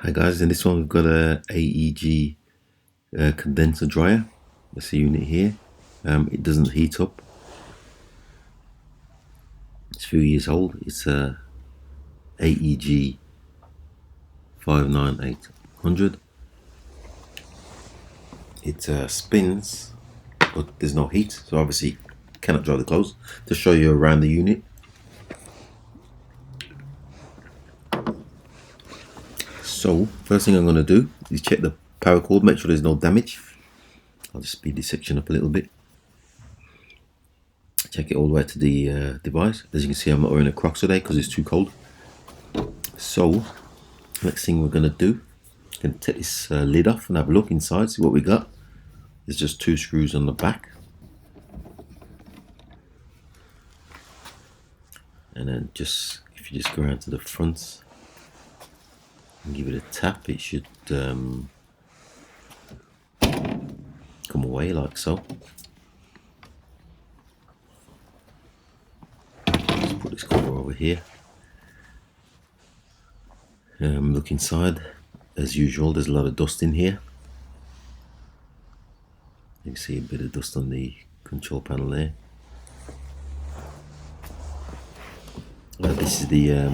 Hi guys, in this one we've got a AEG condenser dryer. That's the unit here. It doesn't heat up. It's a few years old. It's a AEG 59800. It spins, but there's no heat, so obviously cannot dry the clothes. To show you around the unit. So first thing I'm going to do is check the power cord, make sure there's no damage. I'll just speed this section up a little bit. Check it all the way to the device. As you can see, I'm not wearing a Crocs today because it's too cold. So next thing we're going to do, I'm going to take this lid off and have a look inside, see what we got. There's just two screws on the back. And then if you just go around to the front and give it a tap, it should come away like so. Just put this cover over here. Look inside. As usual, there's a lot of dust in here. You can see a bit of dust on the control panel there. This is the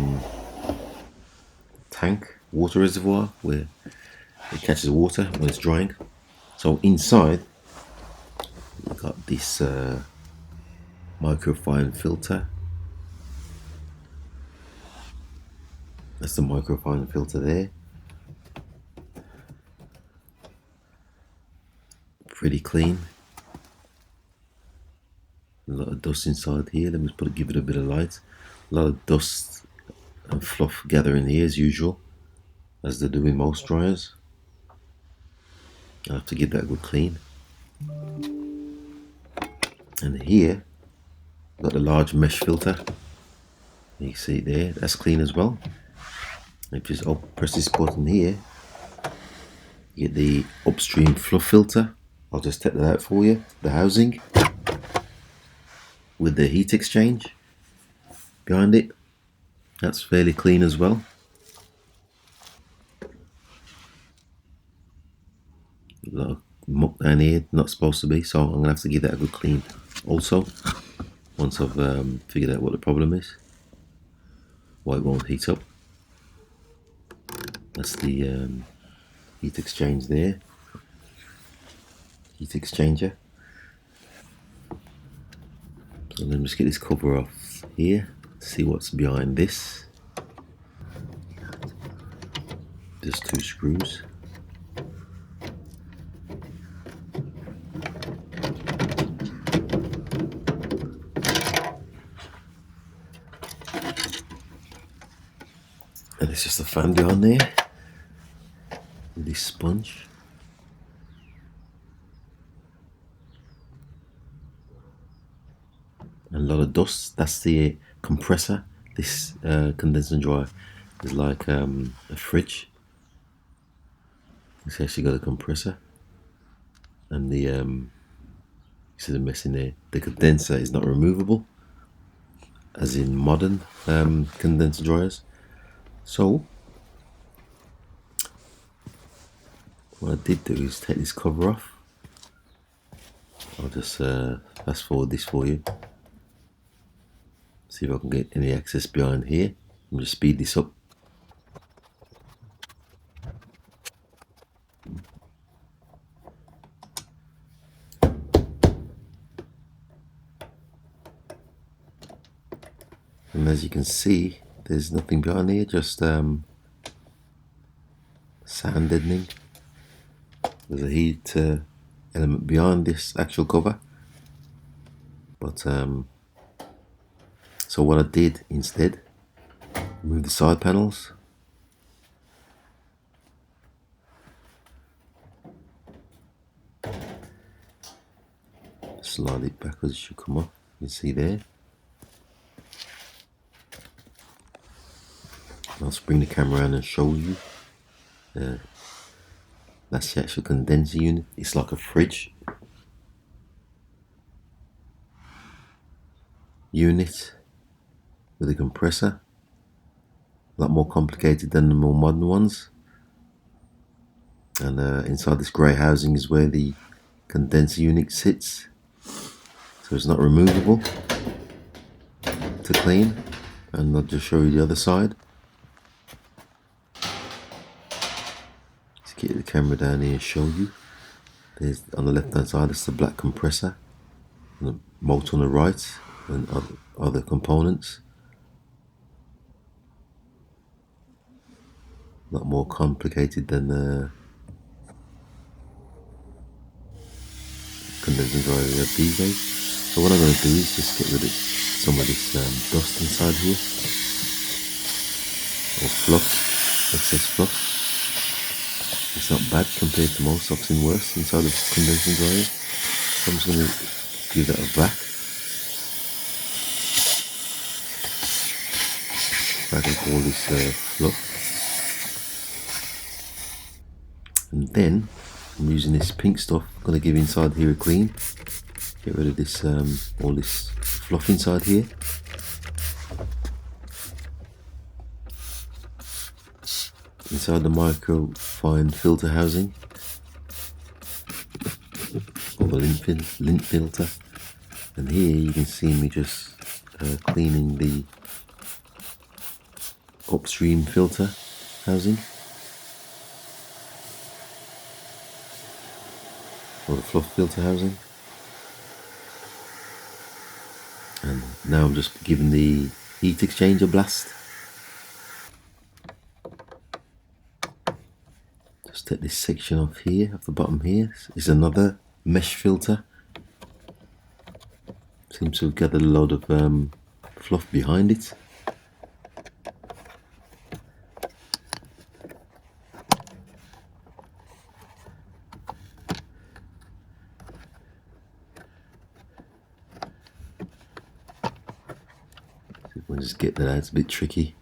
tank water reservoir where it catches water when it's drying. So inside we've got this microfine filter. That's the microfine filter there. Pretty clean. A lot of dust inside here. Let me just give it a bit of light. A lot of dust and fluff gathering here as usual, as they do in most dryers. I'll have to give that a good clean. And here, got the large mesh filter. You can see it there, that's clean as well. If you just press this button here, you get the upstream fluff filter. I'll just take that out for you. The housing with the heat exchange behind it. That's fairly clean as well. A lot of muck down here, not supposed to be, so I'm going to have to give that a good clean also, once I've figured out what the problem is, why it won't heat up. That's the heat exchange there, heat exchanger. So let me just get this cover off here, see what's behind this. Just two screws. And it's just a fan behind there with this sponge. And a lot of dust. That's the compressor. This condenser dryer is like a fridge. It's actually got a compressor. And the you see the mess in there. The condenser is not removable, as in modern condenser dryers. So what I did do is take this cover off. I'll just fast forward this for you. See if I can get any access behind here. I'm just speed this up. And as you can see, there's nothing behind here, just sound deadening. There's a heat element behind this actual cover. But so what I did instead, remove the side panels. Slide it backwards, it should come off. You can see there. I'll just bring the camera around and show you. That's the actual condenser unit. It's like a fridge unit with a compressor. A lot more complicated than the more modern ones. And inside this grey housing is where the condenser unit sits, so it's not removable to clean. And I'll just show you the other side. Let's get the camera down here and show you. There's on the left hand side, it's the black compressor, and the motor on the right, and other components. A lot more complicated than condenser dryer we have these days. So what I'm going to do is just get rid of some of this dust inside here, or fluff, excess fluff. It's not bad compared to most. I've seen worse inside of condenser dryer. So I'm just going to give that a vac. Vac up all this fluff. And then I'm using this pink stuff. I'm going to give inside here a clean. Get rid of this all this fluff inside here. Inside the microfine filter housing, or the lint filter. And here you can see me just cleaning the upstream filter housing, or the fluff filter housing. And now I'm just giving the heat exchanger a blast. Just take this section off here, off the bottom here. Is another mesh filter. Seems to have gathered a load of fluff behind it. We'll just get that out, it's a bit tricky.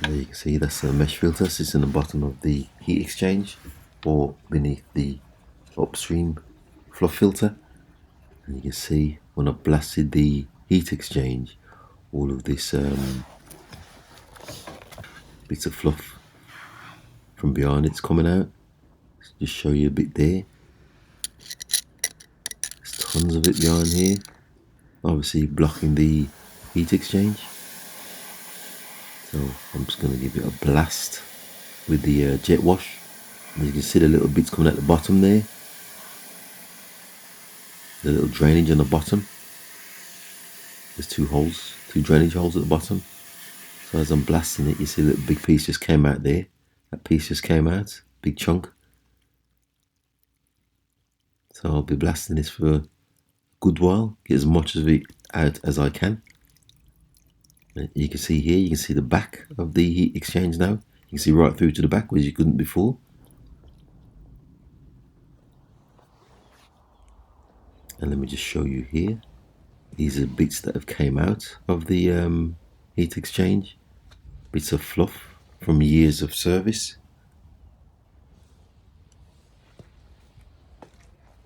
There you can see that's a mesh filter, sits in the bottom of the heat exchange, or beneath the upstream fluff filter. And you can see when I blasted the heat exchange, all of this bits of fluff from behind it's coming out. Let's just show you a bit there. Tons of it behind here, obviously blocking the heat exchange. So I'm just going to give it a blast with the jet wash. And you can see the little bits coming at the bottom there, the little drainage on the bottom. There's two drainage holes at the bottom. So as I'm blasting it, you see a little big piece just came out there. That piece just came out, big chunk. So I'll be blasting this for a good while, get as much of it out as I can. You can see here, you can see the back of the heat exchange now. You can see right through to the back, whereas you couldn't before. And let me just show you here. These are bits that have came out of the heat exchange. Bits of fluff from years of service.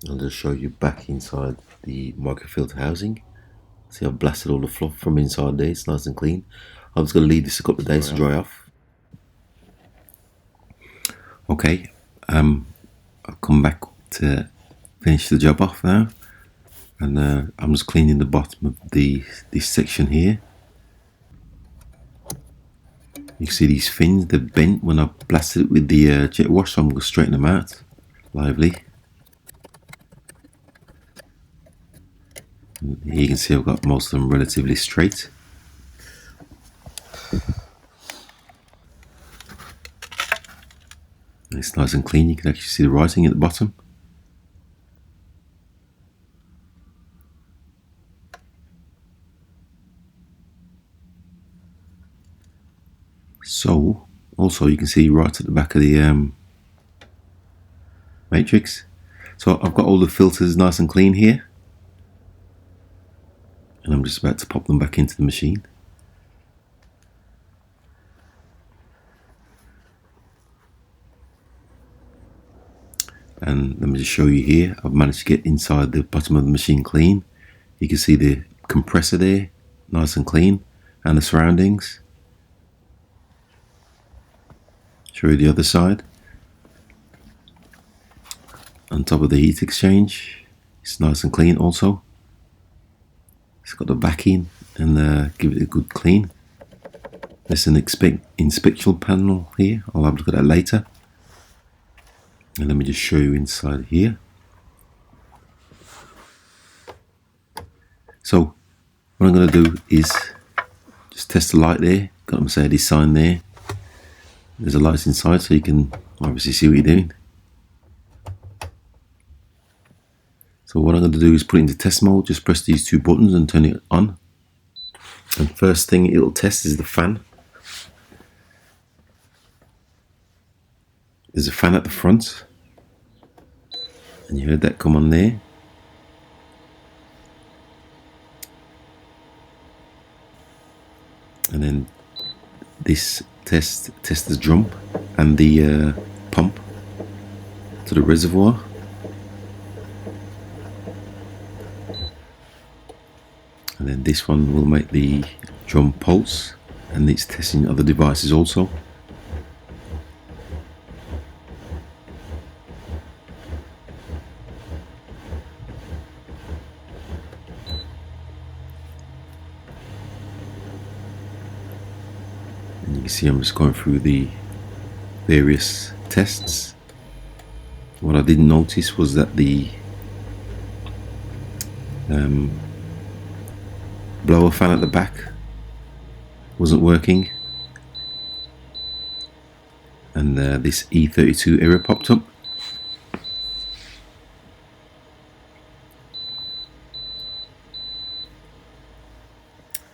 I'll just show you back inside the microfilter housing. See, I've blasted all the fluff from inside there, it's nice and clean. I'm just going to leave this a couple of days to dry off. Okay, I'll come back to finish the job off now. And I'm just cleaning the bottom of this section here. You can see these fins, they're bent when I blasted it with the jet wash, so I'm going to straighten them out. Lively. Here you can see I've got most of them relatively straight. And it's nice and clean, you can actually see the writing at the bottom. So, also you can see right at the back of the matrix. So I've got all the filters nice and clean here. And I'm just about to pop them back into the machine. And let me just show you here, I've managed to get inside the bottom of the machine clean. You can see the compressor there, nice and clean. and the surroundings. Show you the other side. On top of the heat exchange, it's nice and clean also. It's got the backing and give it a good clean. There's an inspection panel here. I'll have a look at that later. And let me just show you inside here. So what I'm going to do is just test the light there. Got a Mercedes sign there. There's a light inside so you can obviously see what you're doing. So what I'm going to do is put it into test mode. Just press these two buttons and turn it on. And first thing it'll test is the fan. There's a fan at the front. And you heard that come on there. And then this tests the drum and the pump to the reservoir. And then this one will make the drum pulse, and it's testing other devices also. And you can see I'm just going through the various tests. What I didn't notice was that the blower fan at the back wasn't working, and this E32 error popped up.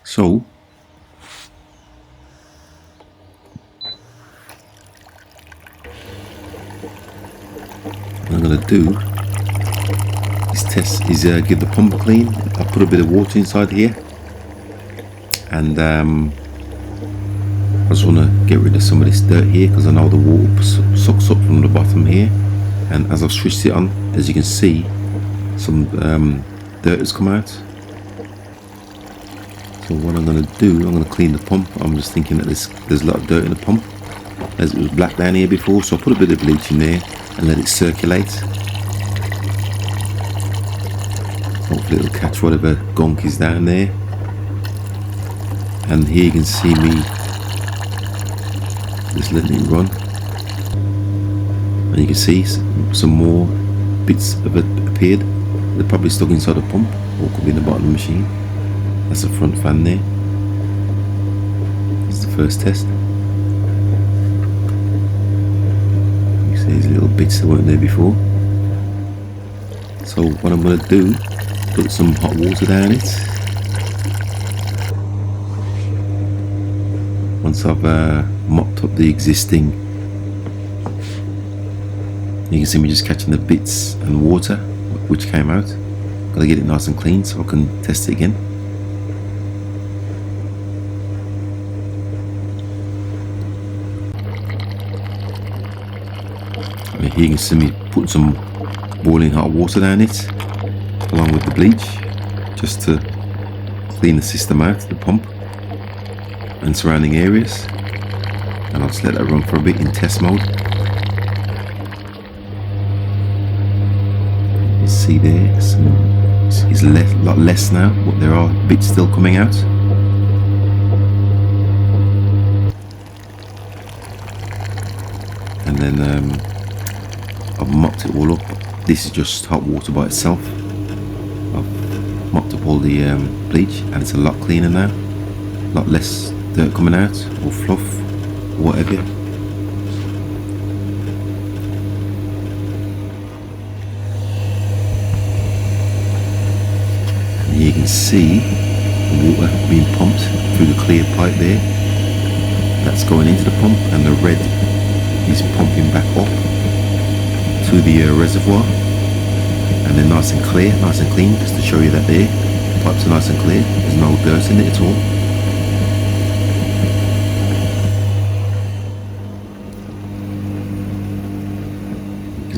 So what I'm going to do this test is give the pump a clean. I put a bit of water inside here, and I just want to get rid of some of this dirt here, because I know the water sucks up from the bottom here. And as I've switched it on, as you can see, some dirt has come out. So what I'm going to do, I'm going to clean the pump. I'm just thinking that there's a lot of dirt in the pump, as it was black down here before. So I put a bit of bleach in there and let it circulate. Hopefully it'll catch whatever gunk is down there. And here you can see me just letting it run, and you can see some more bits of it appeared. They're probably stuck inside the pump, or could be in the bottom of the machine. That's the front fan there. This is the first test. You see these little bits that weren't there before. So what I'm going to do, put some hot water down it. Once I've mopped up the existing, you can see me just catching the bits and water which came out. Got to get it nice and clean so I can test it again. And here you can see me put some boiling hot water down it along with the bleach, just to clean the system out, the pump and surrounding areas. And I'll just let that run for a bit in test mode. You see there, it's a lot less now, but there are bits still coming out. And then I've mopped it all up. This is just hot water by itself. I've mopped up all the bleach, and it's a lot cleaner now, a lot less dirt coming out, or fluff, or whatever. And here you can see the water being pumped through the clear pipe there. That's going into the pump, and the red is pumping back up to the reservoir. And they're nice and clear, nice and clean, just to show you that there. The pipes are nice and clear, there's no dirt in it at all.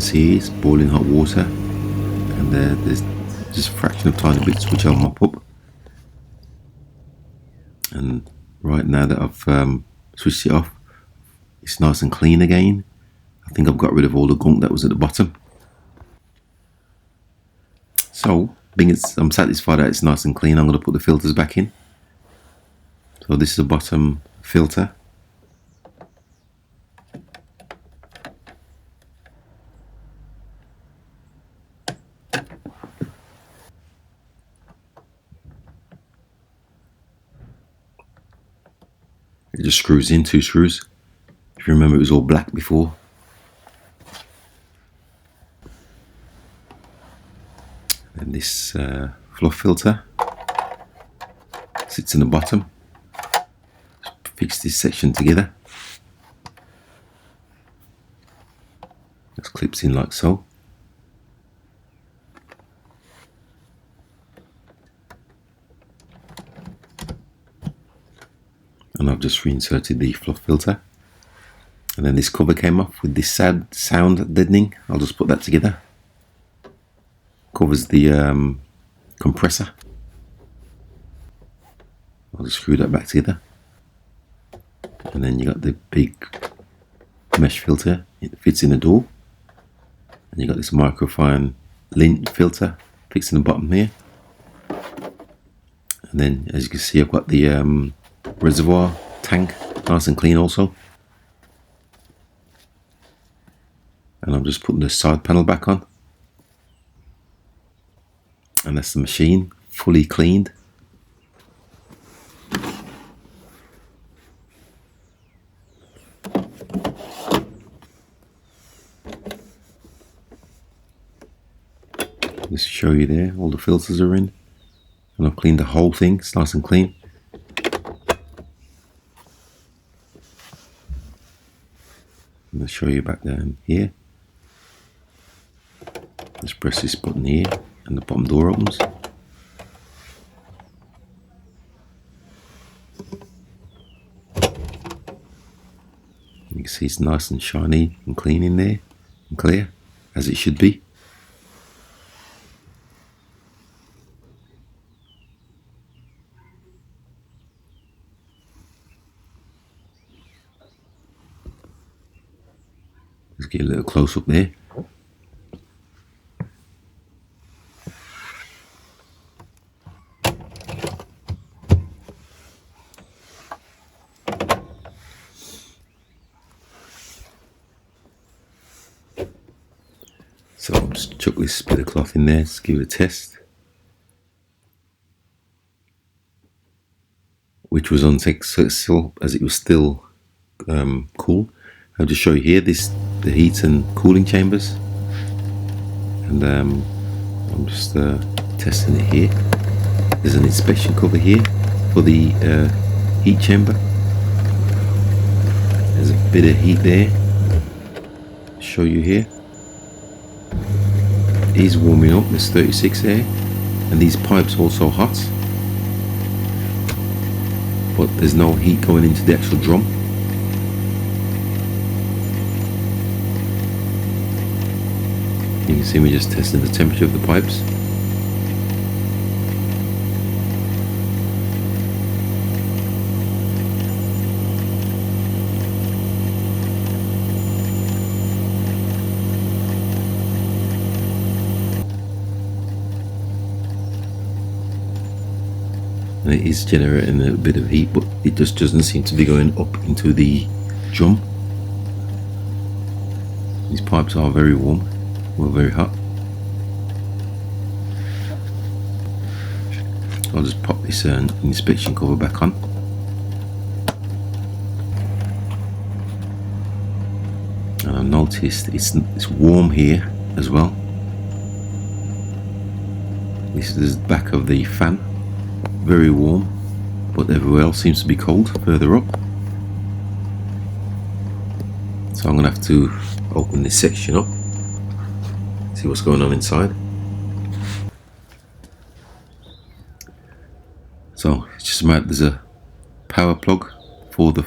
See, it's boiling hot water, and there's just a fraction of tiny bits which I'll mop up, and Right, now that I've switched it off, it's nice and clean again. I think I've got rid of all the gunk that was at the bottom. So, being I'm satisfied that it's nice and clean, I'm going to put the filters back in. So this is the bottom filter. It just screws in, 2 screws. If you remember, it was all black before. And this fluff filter sits in the bottom. Just fix this section together. Just clips in like so. And I've just reinserted the fluff filter. And then this cover came off with this sound deadening. I'll just put that together. Covers the compressor. I'll just screw that back together. And then you got the big mesh filter. It fits in the door. And you got this microfine lint filter fixed in the bottom here. And then, as you can see, I've got the reservoir tank nice and clean also. And I'm just putting the side panel back on. And that's the machine, fully cleaned. Just show you there, all the filters are in. And I've cleaned the whole thing, it's nice and clean. I'm going to show you back down here. Just press this button here and the bottom door opens. You can see it's nice and shiny and clean in there and clear, as it should be. Let's get a little close up there. So I'll just chuck this bit of cloth in there, just give it a test. Which was unsuccessful as it was still cool. I'll just show you here the heat and cooling chambers. And I'm just testing it here. There's an inspection cover here for the heat chamber. There's a bit of heat there. Show you here. It is warming up, there's 36 there. And these pipes are also hot. But there's no heat going into the actual drum. You can see me just testing the temperature of the pipes. And it is generating a bit of heat, but it just doesn't seem to be going up into the drum. These pipes are very warm, well, very hot. I'll just pop this inspection cover back on. And I've noticed it's warm here as well. This is the back of the fan. Very warm, but everywhere else seems to be cold further up. So I'm going to have to open this section up, see what's going on inside. So it's just about, there's a power plug for the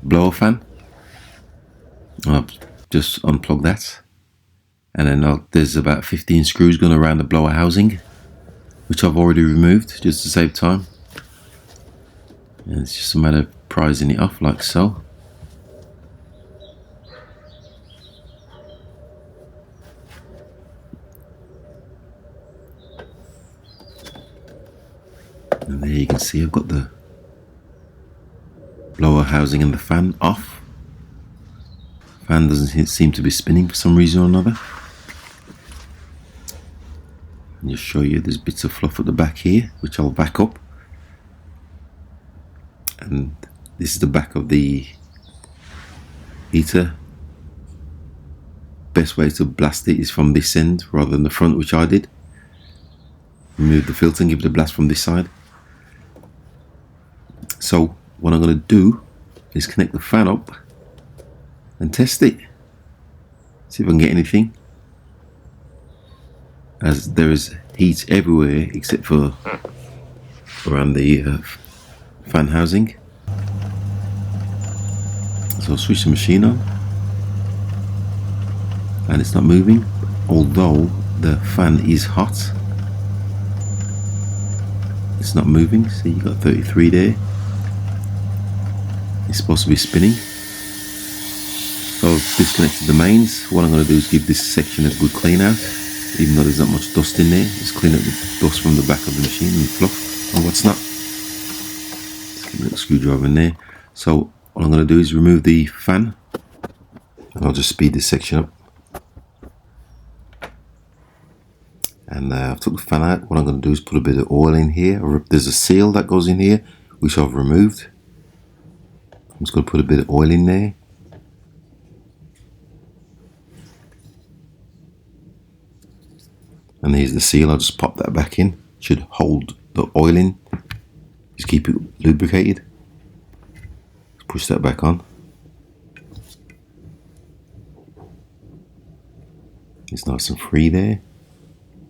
blower fan. I'll just unplug that, and then there's about 15 screws going around the blower housing, which I've already removed just to save time. And it's just a matter of prising it off like so. And there you can see I've got the blower housing and the fan off. Fan doesn't seem to be spinning for some reason or another. And just show you there's bits of fluff at the back here, which I'll back up. And this is the back of the heater. Best way to blast it is from this end rather than the front, which I did. Remove the filter and give it a blast from this side. So what I'm going to do is connect the fan up and test it. See if I can get anything, as there is heat everywhere except for around the fan housing. So I'll switch the machine on and it's not moving, although the fan is hot. It's not moving. See, you got 33 there. It's supposed to be spinning. So I've disconnected the mains. What I'm going to do is give this section a good clean out, even though there's not much dust in there. Just clean up the dust from the back of the machine and fluff and what's not. Just give a little screwdriver in there. So all I'm going to do is remove the fan, and I'll just speed this section up. And I've took the fan out. What I'm going to do is put a bit of oil in here. There's a seal that goes in here, which I've removed. I'm just going to put a bit of oil in there. And here's the seal. I'll just pop that back in. Should hold the oil in. Just keep it lubricated. Push that back on. It's nice and free there.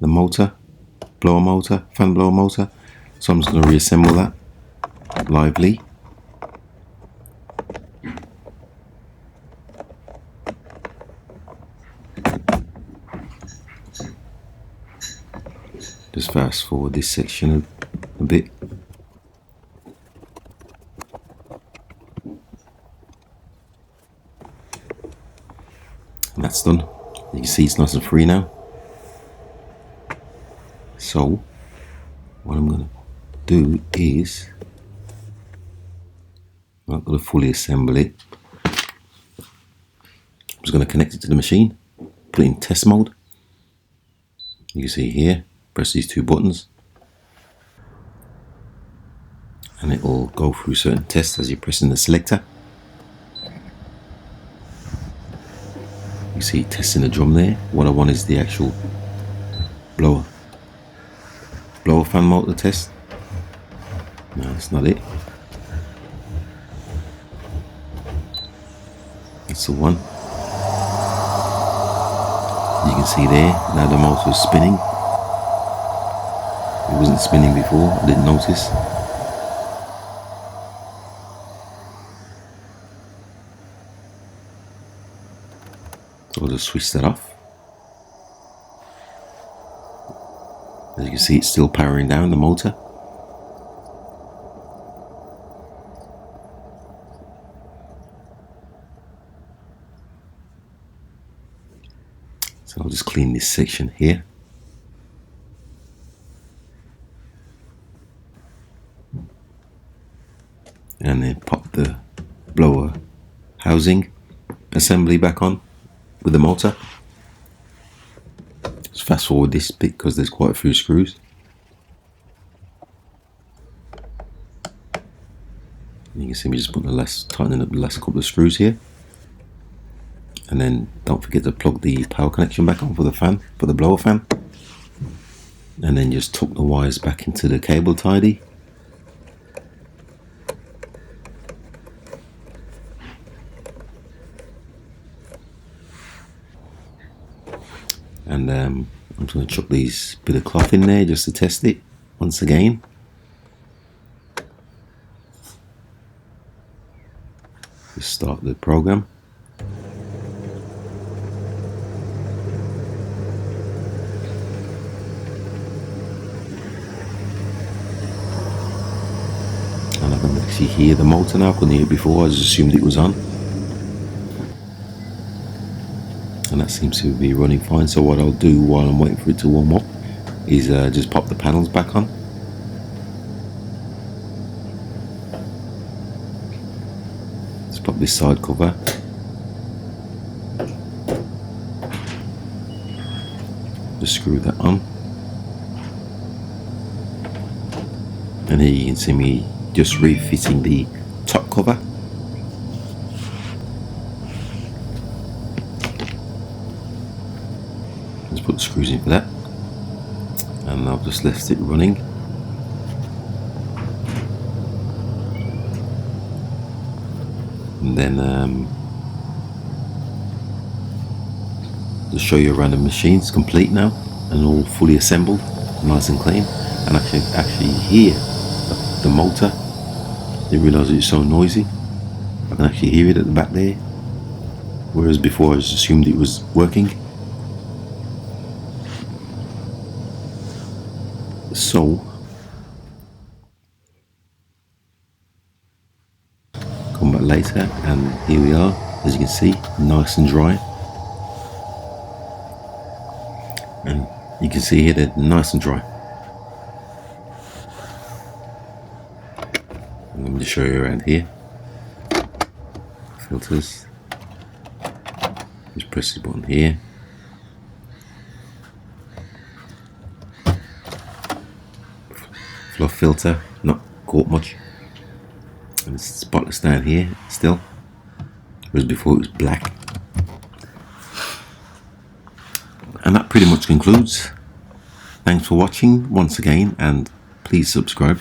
The motor, blower motor, fan blower motor. So I'm just going to reassemble that lively. Just fast forward this section a bit. And that's done. You can see it's nice and free now. So what I'm going to do is, I'm not going to fully assemble it. I'm just going to connect it to the machine, put it in test mode. You can see here, press these two buttons and it will go through certain tests as you're pressing the selector. You see testing the drum there. What I want is the actual blower fan motor test. No, that's not it. That's the one. You can see there, now the motor is spinning. It wasn't spinning before, I didn't notice. So I'll just switch that off. As you can see, it's still powering down the motor. So I'll just clean this section here. And then pop the blower housing assembly back on with the motor. Just fast forward this bit because there's quite a few screws. You can see me just putting tightening up the last couple of screws here. And then don't forget to plug the power connection back on for the fan, for the blower fan. And then just tuck the wires back into the cable tidy. And I'm just going to chuck these bit of cloth in there just to test it once again. Just start the program. And can actually hear the motor now. I couldn't hear it before, I just assumed it was on. And that seems to be running fine. So what I'll do while I'm waiting for it to warm up is just pop the panels back on. Let's pop this side cover. Just screw that on. And here you can see me just refitting the top cover. Let's put the screws in for that. And I've just left it running. And then just show you around the machine. It's complete now and all fully assembled, nice and clean. And I can actually hear the motor. Didn't realise it's so noisy. I can actually hear it at the back there, whereas before I just assumed it was working. So come back later and here we are, as you can see, nice and dry. And you can see here they're nice and dry. Let me just show you around here. Filters. Just press this button here. Fluff filter, not caught much. And it's spotless down here still, whereas before it was black. And that pretty much concludes. Thanks for watching once again, and please subscribe.